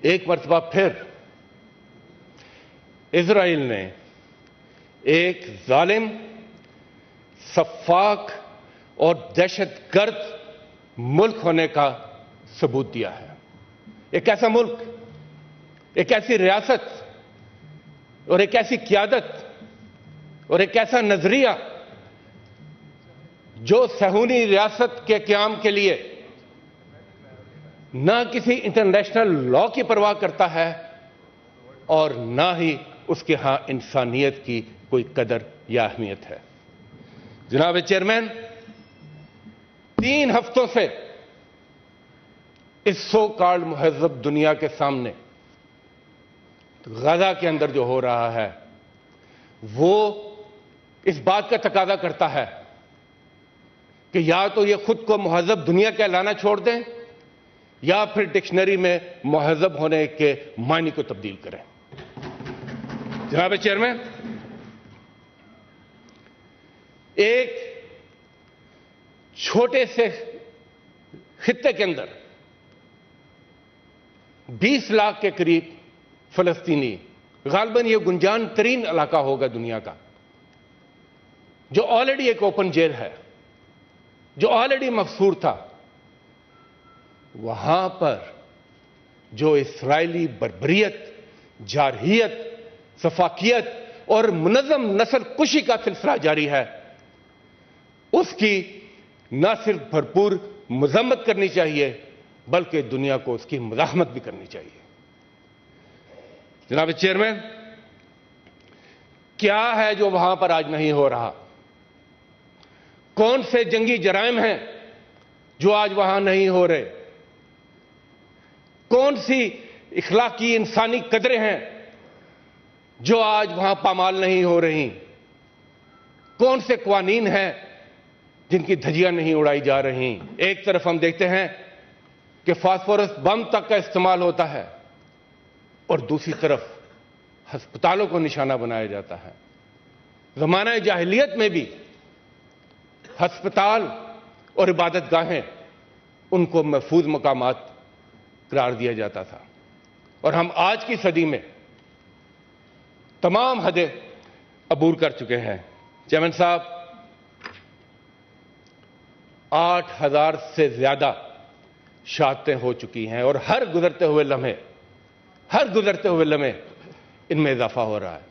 ایک مرتبہ پھر اسرائیل نے ایک ظالم، سفاک اور دہشت گرد ملک ہونے کا ثبوت دیا ہے۔ ایک ایسا ملک، ایک ایسی ریاست اور ایک ایسی قیادت اور ایک ایسا نظریہ جو صہیونی ریاست کے قیام کے لیے نہ کسی انٹرنیشنل لا کی پرواہ کرتا ہے اور نہ ہی اس کے ہاں انسانیت کی کوئی قدر یا اہمیت ہے۔ جناب چیئرمین، 3 ہفتوں سے اس سو کالڈ مہذب دنیا کے سامنے غزہ کے اندر جو ہو رہا ہے وہ اس بات کا تقاضا کرتا ہے کہ یا تو یہ خود کو مہذب دنیا کہلانا چھوڑ دیں یا پھر ڈکشنری میں مہذب ہونے کے معنی کو تبدیل کریں۔ جناب چیئرمین، ایک چھوٹے سے خطے کے اندر 20 لاکھ کے قریب فلسطینی، غالباً یہ گنجان ترین علاقہ ہوگا دنیا کا، جو آلریڈی ایک اوپن جیل ہے، جو آلریڈی محصور تھا، وہاں پر جو اسرائیلی بربریت، جارحیت، سفاکیت اور منظم نسل کشی کا سلسلہ جاری ہے، اس کی نہ صرف بھرپور مذمت کرنی چاہیے بلکہ دنیا کو اس کی مزاحمت بھی کرنی چاہیے۔ جناب چیئرمین، کیا ہے جو وہاں پر آج نہیں ہو رہا؟ کون سے جنگی جرائم ہیں جو آج وہاں نہیں ہو رہے؟ کون سی اخلاقی انسانی قدریں ہیں جو آج وہاں پامال نہیں ہو رہی؟ کون سے قوانین ہیں جن کی دھجیاں نہیں اڑائی جا رہی؟ ایک طرف ہم دیکھتے ہیں کہ فاسفورس بم تک کا استعمال ہوتا ہے اور دوسری طرف ہسپتالوں کو نشانہ بنایا جاتا ہے۔ زمانہ جاہلیت میں بھی ہسپتال اور عبادت گاہیں ان کو محفوظ مقامات قرار دیا جاتا تھا، اور ہم آج کی صدی میں تمام حدیں عبور کر چکے ہیں۔ چیئرمین صاحب، 8,000 سے زیادہ شہادتیں ہو چکی ہیں اور ہر گزرتے ہوئے لمحے ان میں اضافہ ہو رہا ہے۔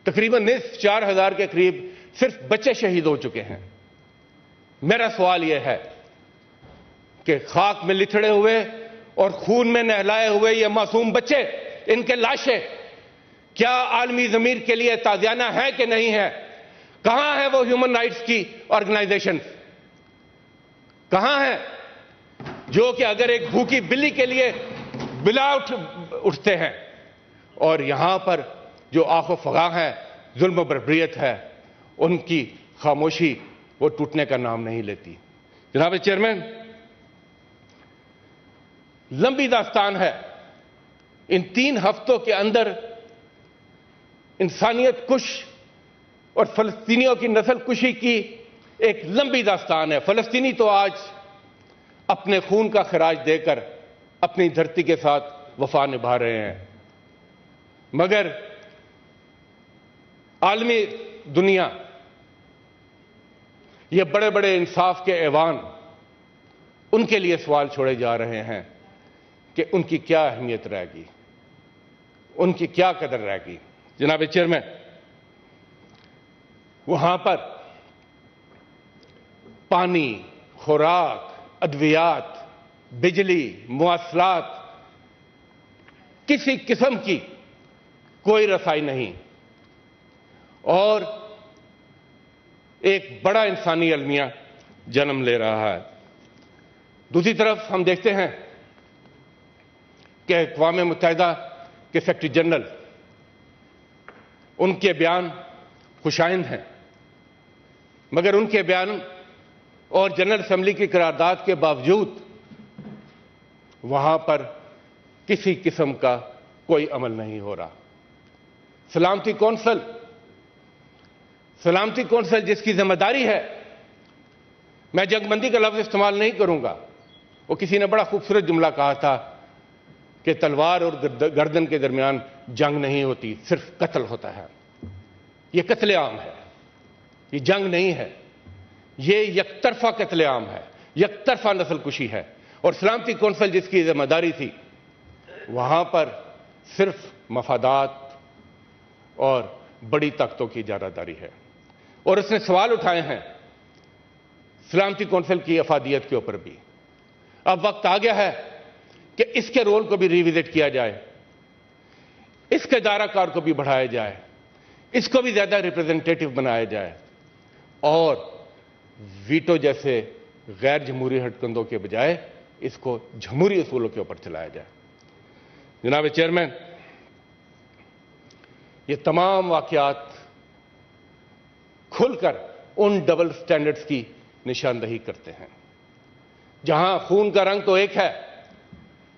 تقریباً نصف 4,000 کے قریب صرف بچے شہید ہو چکے ہیں۔ میرا سوال یہ ہے کہ خاک میں لتھڑے ہوئے اور خون میں نہلائے ہوئے یہ معصوم بچے، ان کے لاشیں کیا عالمی ضمیر کے لیے تازیانہ ہیں کہ نہیں ہے؟ کہاں ہیں وہ ہیومن رائٹس کی آرگنائزیشن؟ کہاں ہیں جو کہ اگر ایک بھوکی بلی کے لیے بلا اٹھتے ہیں؟ اور یہاں پر جو آخ و فغاں ہے، ظلم و بربریت ہے، ان کی خاموشی وہ ٹوٹنے کا نام نہیں لیتی۔ جناب چیئرمین، لمبی داستان ہے۔ ان 3 ہفتوں کے اندر انسانیت کش اور فلسطینیوں کی نسل کشی کی ایک لمبی داستان ہے۔ فلسطینی تو آج اپنے خون کا خراج دے کر اپنی دھرتی کے ساتھ وفا نبھا رہے ہیں، مگر عالمی دنیا، یہ بڑے بڑے انصاف کے ایوان، ان کے لیے سوال چھوڑے جا رہے ہیں کہ ان کی کیا اہمیت رہے گی، ان کی کیا قدر رہے گی۔ جناب چیئرمین، وہاں پر پانی، خوراک، ادویات، بجلی، مواصلات، کسی قسم کی کوئی رسائی نہیں، اور ایک بڑا انسانی المیہ جنم لے رہا ہے۔ دوسری طرف ہم دیکھتے ہیں کہ اقوام متحدہ کے سیکرٹری جنرل، ان کے بیان خوشائند ہیں، مگر ان کے بیان اور جنرل اسمبلی کی قرارداد کے باوجود وہاں پر کسی قسم کا کوئی عمل نہیں ہو رہا۔ سلامتی کونسل جس کی ذمہ داری ہے، میں جنگ بندی کا لفظ استعمال نہیں کروں گا، وہ کسی نے بڑا خوبصورت جملہ کہا تھا کہ تلوار اور گردن کے درمیان جنگ نہیں ہوتی، صرف قتل ہوتا ہے۔ یہ قتل عام ہے، یہ جنگ نہیں ہے، یہ یک طرفہ قتل عام ہے، یک طرفہ نسل کشی ہے۔ اور سلامتی کونسل جس کی ذمہ داری تھی، وہاں پر صرف مفادات اور بڑی طاقتوں کی اجارہ ہے۔ اور اس نے سوال اٹھائے ہیں سلامتی کونسل کی افادیت کے اوپر بھی۔ اب وقت آ گیا ہے کہ اس کے رول کو بھی ریوزٹ کیا جائے، اس کے دائرہ کار کو بھی بڑھایا جائے، اس کو بھی زیادہ ریپریزنٹیٹو بنایا جائے، اور ویٹو جیسے غیر جمہوری ہٹکندوں کے بجائے اس کو جمہوری اصولوں کے اوپر چلایا جائے۔ جناب چیئرمین، یہ تمام واقعات کھل کر ان ڈبل سٹینڈرڈز کی نشاندہی کرتے ہیں، جہاں خون کا رنگ تو ایک ہے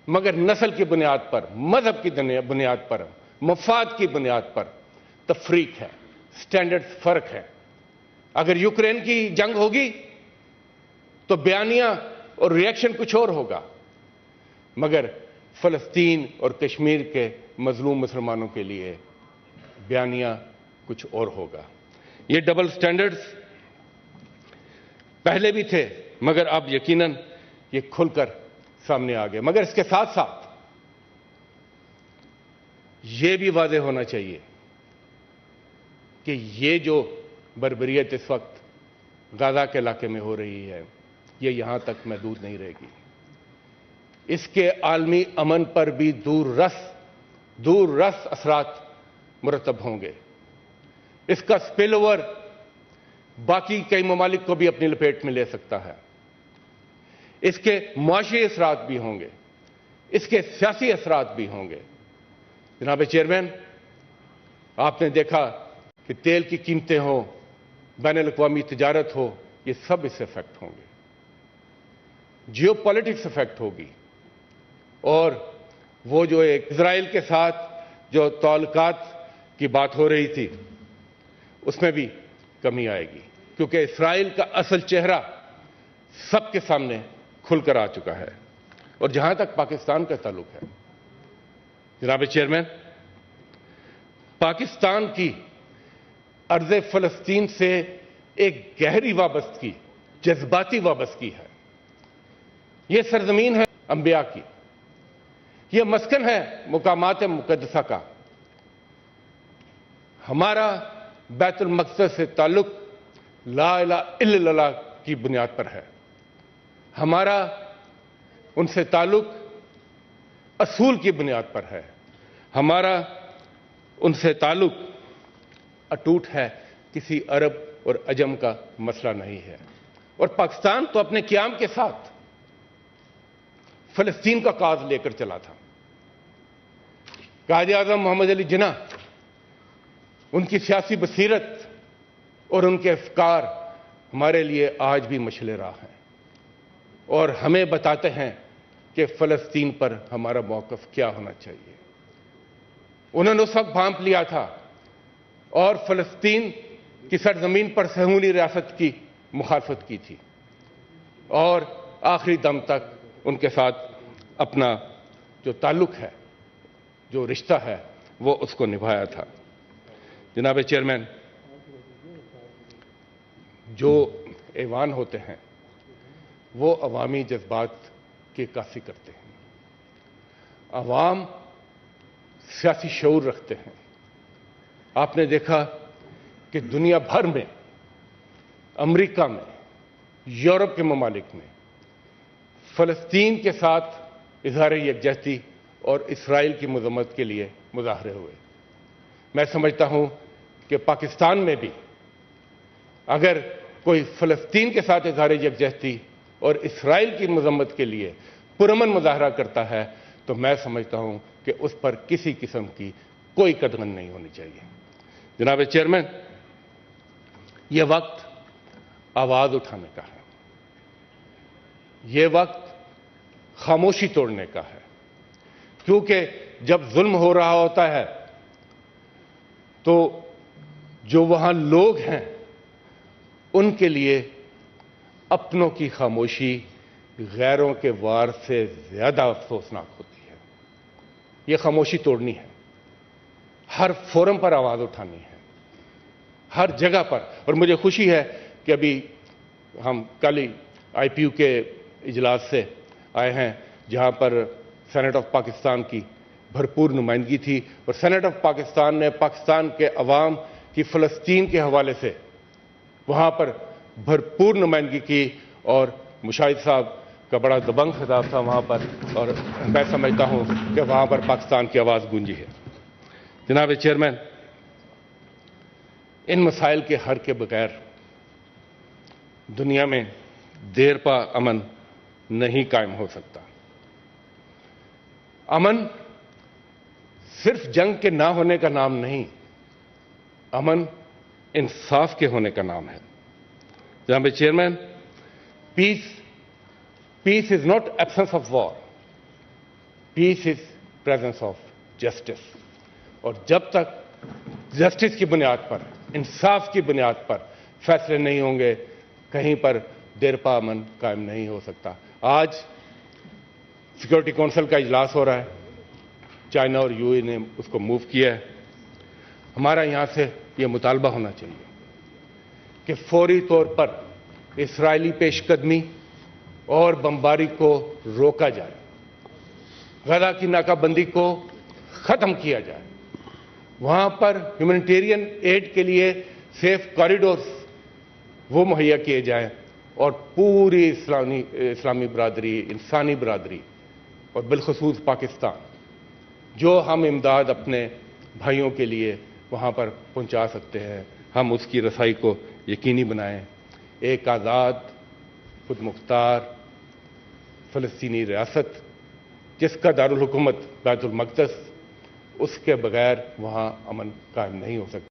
مگر نسل کی بنیاد پر، مذہب کی بنیاد پر، مفاد کی بنیاد پر تفریق ہے، سٹینڈرڈ فرق ہے۔ اگر یوکرین کی جنگ ہوگی تو بیانیہ اور ریئیکشن کچھ اور ہوگا، مگر فلسطین اور کشمیر کے مظلوم مسلمانوں کے لیے بیانیہ کچھ اور ہوگا۔ یہ ڈبل سٹینڈرڈز پہلے بھی تھے مگر اب یقیناً یہ کھل کر سامنے آ گئے۔ مگر اس کے ساتھ ساتھ یہ بھی واضح ہونا چاہیے کہ یہ جو بربریت اس وقت غزہ کے علاقے میں ہو رہی ہے، یہ یہاں تک محدود نہیں رہے گی۔ اس کے عالمی امن پر بھی دور رس اثرات مرتب ہوں گے۔ اس کا سپل اوور باقی کئی ممالک کو بھی اپنی لپیٹ میں لے سکتا ہے۔ اس کے معاشی اثرات بھی ہوں گے، اس کے سیاسی اثرات بھی ہوں گے۔ جناب چیئرمین، آپ نے دیکھا کہ تیل کی قیمتیں ہوں، بین الاقوامی تجارت ہو، یہ سب اس سے افیکٹ ہوں گے۔ جیو پالیٹکس افیکٹ ہوگی، اور وہ جو ایک اسرائیل کے ساتھ جو تعلقات کی بات ہو رہی تھی اس میں بھی کمی آئے گی، کیونکہ اسرائیل کا اصل چہرہ سب کے سامنے کھل کر آ چکا ہے۔ اور جہاں تک پاکستان کا تعلق ہے، جناب چیئرمین، پاکستان کی ارض فلسطین سے ایک گہری وابستگی، جذباتی وابستگی ہے۔ یہ سرزمین ہے انبیاء کی، یہ مسکن ہے مقامات مقدسہ کا۔ ہمارا بیت المقدس سے تعلق لا الہ الا اللہ کی بنیاد پر ہے، ہمارا ان سے تعلق اصول کی بنیاد پر ہے، ہمارا ان سے تعلق اٹوٹ ہے، کسی عرب اور عجم کا مسئلہ نہیں ہے۔ اور پاکستان تو اپنے قیام کے ساتھ فلسطین کا کاز لے کر چلا تھا۔ قائد اعظم محمد علی جناح، ان کی سیاسی بصیرت اور ان کے افکار ہمارے لیے آج بھی مشعل راہ ہیں، اور ہمیں بتاتے ہیں کہ فلسطین پر ہمارا موقف کیا ہونا چاہیے۔ انہوں نے اس وقت بھانپ لیا تھا اور فلسطین کی سرزمین پر صہیونی ریاست کی مخالفت کی تھی، اور آخری دم تک ان کے ساتھ اپنا جو تعلق ہے، جو رشتہ ہے، وہ اس کو نبھایا تھا۔ جناب چیئرمین، جو ایوان ہوتے ہیں وہ عوامی جذبات کی عکاسی کرتے ہیں، عوام سیاسی شعور رکھتے ہیں۔ آپ نے دیکھا کہ دنیا بھر میں، امریکہ میں، یورپ کے ممالک میں فلسطین کے ساتھ اظہار یکجہتی اور اسرائیل کی مذمت کے لیے مظاہرے ہوئے۔ میں سمجھتا ہوں کہ پاکستان میں بھی اگر کوئی فلسطین کے ساتھ اظہار یکجہتی اور اسرائیل کی مذمت کے لیے پرامن مظاہرہ کرتا ہے تو میں سمجھتا ہوں کہ اس پر کسی قسم کی کوئی قدغن نہیں ہونی چاہیے۔ جناب چیئرمین، یہ وقت آواز اٹھانے کا ہے، یہ وقت خاموشی توڑنے کا ہے، کیونکہ جب ظلم ہو رہا ہوتا ہے تو جو وہاں لوگ ہیں ان کے لیے اپنوں کی خاموشی غیروں کے وار سے زیادہ افسوسناک ہوتی ہے۔ یہ خاموشی توڑنی ہے، ہر فورم پر آواز اٹھانی ہے، ہر جگہ پر. اور مجھے خوشی ہے کہ ابھی ہم کل ہی IPU کے اجلاس سے آئے ہیں جہاں پر سینٹ آف پاکستان کی بھرپور نمائندگی تھی، اور سینٹ آف پاکستان نے پاکستان کے عوام کی فلسطین کے حوالے سے وہاں پر بھرپور نمائندگی کی، اور مشاہد صاحب کا بڑا دبنگ خطاب تھا وہاں پر، اور میں سمجھتا ہوں کہ وہاں پر پاکستان کی آواز گونجی ہے. جناب چیئرمین، ان مسائل کے حل کے بغیر دنیا میں دیر پا امن نہیں قائم ہو سکتا. امن صرف جنگ کے نہ ہونے کا نام نہیں، امن انصاف کے ہونے کا نام ہے. جناب chairman, peace is not absence of war, peace is presence of justice. اور جب تک جسٹس کی بنیاد پر، انصاف کی بنیاد پر فیصلے نہیں ہوں گے، کہیں پر دیر پا امن قائم نہیں ہو سکتا. آج سیکورٹی کونسل کا اجلاس ہو رہا ہے، چائنا اور UAE نے اس کو موو کیا ہے. ہمارا یہاں سے یہ مطالبہ ہونا چاہیے کہ فوری طور پر اسرائیلی پیش قدمی اور بمباری کو روکا جائے، غزہ کی ناکہ بندی کو ختم کیا جائے، وہاں پر ہیومینیٹیرین ایڈ کے لیے سیف کوریڈورز وہ مہیا کیے جائیں، اور پوری اسلامی برادری، انسانی برادری، اور بالخصوص پاکستان جو ہم امداد اپنے بھائیوں کے لیے وہاں پر پہنچا سکتے ہیں، ہم اس کی رسائی کو یقینی بنائیں. ایک آزاد، خود مختار فلسطینی ریاست جس کا دارالحکومت بیت المقدس، اس کے بغیر وہاں امن قائم نہیں ہو سکتا.